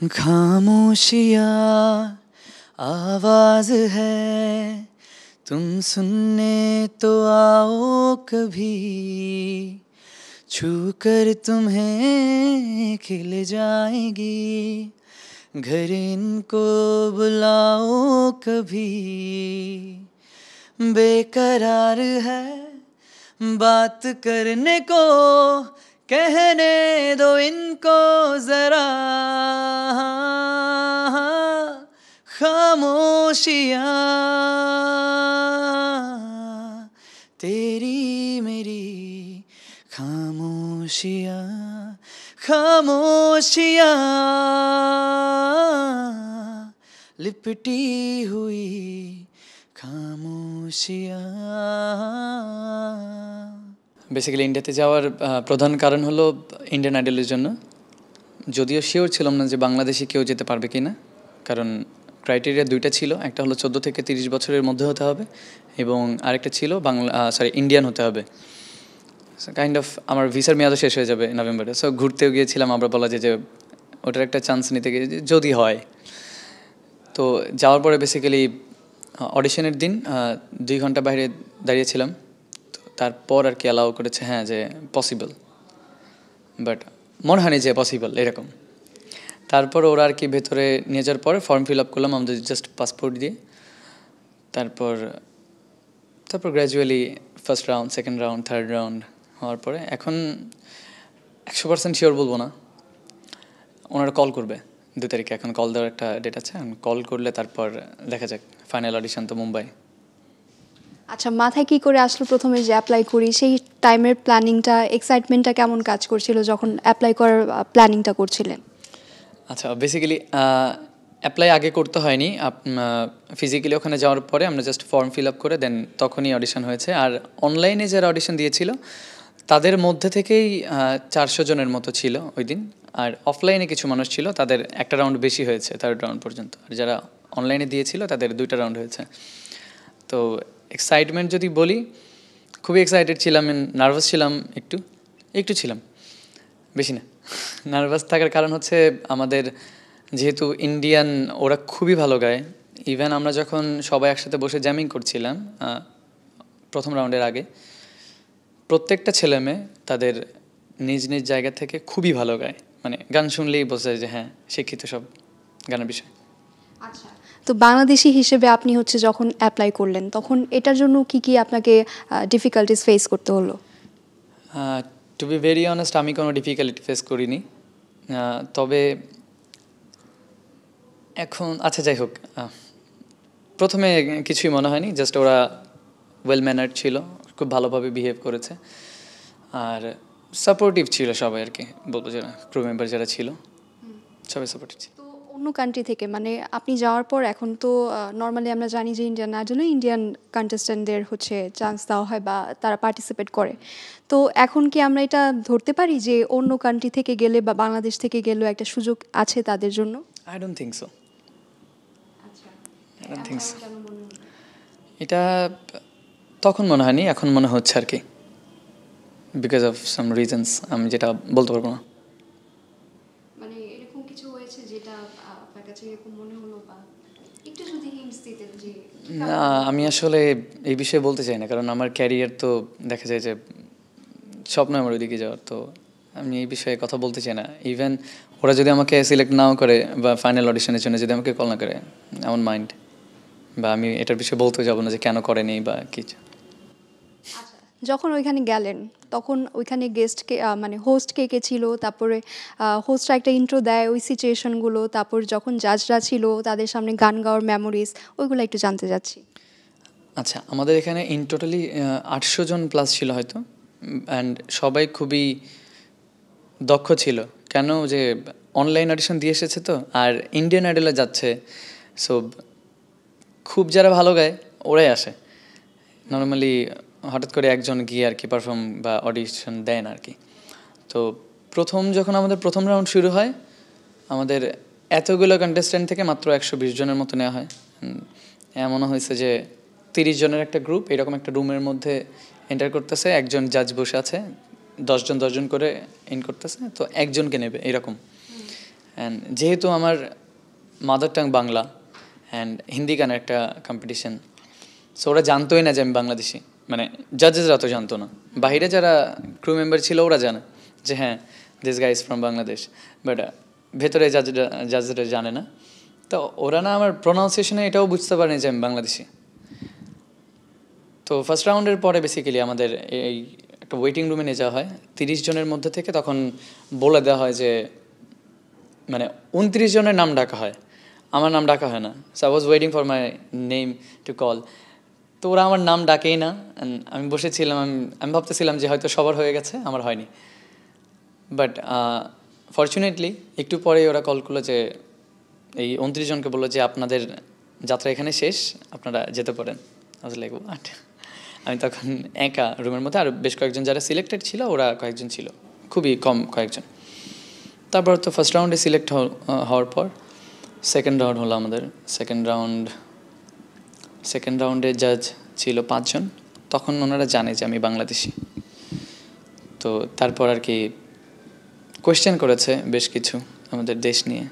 खामोशियाँ आवाज है, तुम सुनने तो आओ कभी, छू कर तुम्हें खिल जाएंगी, घर इनको बुलाओ कभी। बेकरार है बात करने को, कहने दो इनको जरा, खामोशियाँ तेरी मेरी, खामोशियाँ खामोशियाँ लिपटी हुई खामोशियाँ। বেসিক্যালি ইন্ডিয়াতে যাওয়ার প্রধান কারণ হলো ইন্ডিয়ান আইডলের জন্য। যদিও শিওর ছিলাম না যে বাংলাদেশে কেউ যেতে পারবে কি না, কারণ ক্রাইটেরিয়া দুইটা ছিল, একটা হলো 14 থেকে 30 বছরের মধ্যে হতে হবে এবং আরেকটা ছিল ইন্ডিয়ান হতে হবে। কাইন্ড অফ আমার ভিসার মেয়াদও শেষ হয়ে যাবে নভেম্বরে, সো ঘুরতেও গিয়েছিলাম, আমরা বলা যায় যে ওটার একটা চান্স নিতে গিয়ে যদি হয়। তো যাওয়ার পরে বেসিক্যালি অডিশনের দিন 2 ঘন্টা বাইরে দাঁড়িয়েছিলাম, তো তারপর আর কি অ্যালাউ করেছে হ্যাঁ যে পসিবল, বাট মনে হয়নি যে পসিবল এরকম। তারপর ওরা আর কি ভেতরে নিয়ে যাওয়ার পরে ফর্ম ফিল আপ করলাম আমাদের জাস্ট পাসপোর্ট দিয়ে। তারপর gradually first round, second round, third round হওয়ার পরে এখন 100% শিওর বলবো না, ওনারা কল করবে 2 তারিখে। এখন কল দেওয়ার একটা ডেট আছে, কল করলে তারপর দেখা যাক। ফাইনাল অডিশন তো মুম্বাই। আচ্ছা, মাথায় কি করে আসলো প্রথমে যে অ্যাপ্লাই করি? সেই টাইমের প্ল্যানিংটা, এক্সাইটমেন্টটা কেমন কাজ করছিল যখন অ্যাপ্লাই করার প্ল্যানিংটা করছিলেন? আচ্ছা, বেসিক্যালি অ্যাপ্লাই আগে করতে হয়নি, ফিজিক্যালি ওখানে যাওয়ার পরে আমরা জাস্ট ফর্ম ফিল আপ করে দেন তখনই অডিশন হয়েছে। আর অনলাইনে যারা অডিশন দিয়েছিল তাদের মধ্যে থেকেই 400 জনের মতো ছিল ওই দিন। আর অফলাইনে কিছু মানুষ ছিল, তাদের একটা রাউন্ড বেশি হয়েছে, 3rd রাউন্ড পর্যন্ত। আর যারা অনলাইনে দিয়েছিল তাদের 2টা রাউন্ড হয়েছে। তো এক্সাইটমেন্ট যদি বলি, খুবই এক্সাইটেড ছিলাম, নার্ভাস ছিলাম, একটু ছিলাম, বেশি না। নার্ভাস থাকার কারণ হচ্ছে আমাদের যেহেতু ইন্ডিয়ান, ওরা খুবই ভালো গায়। ইভেন আমরা যখন সবাই একসাথে বসে জ্যামিং করছিলাম প্রথম রাউন্ডের আগে, প্রত্যেকটা ছেলে মেয়ে তাদের নিজ নিজ জায়গা থেকে খুবই ভালো গায়, মানে গান শুনলেই বোঝা যায় যে হ্যাঁ শিক্ষিত সব গানের বিষয়। আচ্ছা, তো বাংলাদেশি হিসেবে আপনি হচ্ছে যখন অ্যাপ্লাই করলেন তখন এটার জন্য কি আপনাকে ডিফিকাল্টিস ফেস করতে হলো? টু বি ভেরি অনেস্ট, আমি কোনো ডিফিকাল্টি ফেস করিনি। তবে এখন আচ্ছা যাই হোক, প্রথমে কিছুই মনে হয়নি, জাস্ট ওরা ওয়েল ম্যানার্ড ছিল, খুব ভালোভাবে বিহেভ করেছে আর সাপোর্টিভ ছিল সবাই আর কি, বলবো যারা ক্রু মেম্বার যারা ছিল সবাই সাপোর্টিভ ছিল। তো অন্য কান্ট্রি থেকে, মানে আপনি যাওয়ার পর এখন তো নর্মালি আমরা জানি যে ইন্ডিয়ান আইডলে ইন্ডিয়ান কন্টেস্ট্যান্টদের হচ্ছে চান্স দেওয়া হয় বা তারা পার্টিসিপেট করে। তো এখন কি আমরা এটা ধরতে পারি যে অন্য কান্ট্রি থেকে গেলে বা বাংলাদেশ থেকে গেলেও একটা সুযোগ আছে তাদের জন্য? I don't think so. এটা তখন মনে হয়নি, এখন মনে হচ্ছে আর কি, বিকজ অফ সাম রিজনস, আমি যেটা বলতে পারবো না। মানে এরকম কিছু হয়েছে যেটা আপনার কাছে এরকম মনে হলো, বা একটু যদি হিন্টস দিতেন যে? না, আমি আসলে এই বিষয়ে বলতে চাই না, কারণ আমার ক্যারিয়ার তো দেখা যায় যে স্বপ্ন আমার ওইদিকে যাওয়ার, তো আমি এই বিষয়ে কথা বলতে চাই না। ইভেন ওরা যদি আমাকে সিলেক্ট নাও করে বা ফাইনাল অডিশনের জন্য যদি আমাকে কল না করে, এমন মাইন্ড বা আমি এটার বিষয়ে বলতে যাবো না যে কেন করেনি বা কিছু। যখন ওইখানে গেলেন তখন ওইখানে গেস্টকে মানে হোস্ট কে কে ছিল, তারপরে হোস্টরা একটা ইন্ট্রো দেয় ওই সিচুয়েশনগুলো, তারপর যখন জাজরা ছিল তাদের সামনে গান গাওয়ার মেমোরিজ, ওইগুলো একটু জানতে চাচ্ছি। আচ্ছা, আমাদের এখানে ইন টোটালি 800 জন প্লাস ছিল হয়তো, অ্যান্ড সবাই খুবই দক্ষ ছিল। কেন যে অনলাইন অডিশন দিয়ে এসেছে তো, আর ইন্ডিয়ান আইডলে যাচ্ছে, সো খুব যারা ভালো গায় ওরাই আসে। নর্মালি হঠাৎ করে একজন গিয়ে আর কি পারফর্ম বা অডিশন দেয় না আর কি। তো যখন আমাদের প্রথম রাউন্ড শুরু হয়, আমাদের এতগুলো কন্টেস্ট্যান্ট থেকে মাত্র 120 জনের মতো নেওয়া হয়। এমনও হয়েছে যে 30 জনের একটা গ্রুপ এরকম একটা রুমের মধ্যে এন্টার করতেছে, একজন জাজ বসে আছে, 10 জন করে ইন করতেছে, তো একজনকে নেবে এরকম। অ্যান্ড যেহেতু আমার mother tongue Bangla and Hindi গানের একটা কম্পিটিশন, সো ওরা জানতোই না যে আমি বাংলাদেশি, মানে জাজেসরা তো জানতো না। বাইরে যারা ক্রু মেম্বার ছিল ওরা জানে যে হ্যাঁ this guy is from Bangladesh, but ভেতরে জাজেসরা জানে না। তো ওরা না আমার প্রোনাউন্সিয়েশনে এটাও বুঝতে পারেনি যে আমি বাংলাদেশি। তো ফার্স্ট রাউন্ডের পরে বেসিক্যালি আমাদের এই একটা ওয়েটিং রুমে নিয়ে যাওয়া হয় 30 জনের মধ্যে থেকে। তখন বলে দেওয়া হয় যে মানে 29 জনের নাম ডাকা হয়, আমার নাম ডাকা হয় না। So I was waiting for my name to call. তো ওরা আমার নাম ডাকেই না, আমি বসেছিলাম, আমি ভাবতেছিলাম যে হয়তো সবার হয়ে গেছে, আমার হয়নি। বাট ফর্চুনেটলি একটু পরে ওরা কল করলো যে এই 29 জনকে বললো যে আপনাদের যাত্রা এখানে শেষ, আপনারা যেতে পারেন। I was like what. আমি তখন একা রুমের মধ্যে, আর বেশ কয়েকজন যারা সিলেক্টেড ছিল ওরা কয়েকজন ছিল, খুবই কম কয়েকজন। তারপর তো ফার্স্ট রাউন্ডে সিলেক্ট হওয়ার পর সেকেন্ড রাউন্ড হলো আমাদের। সেকেন্ড রাউন্ডে জাজ ছিল 5 জন। তখন ওনারা জানে যে আমি বাংলাদেশি। তো তারপর আর কি কোয়েশ্চেন করেছে বেশ কিছু আমাদের দেশ নিয়ে।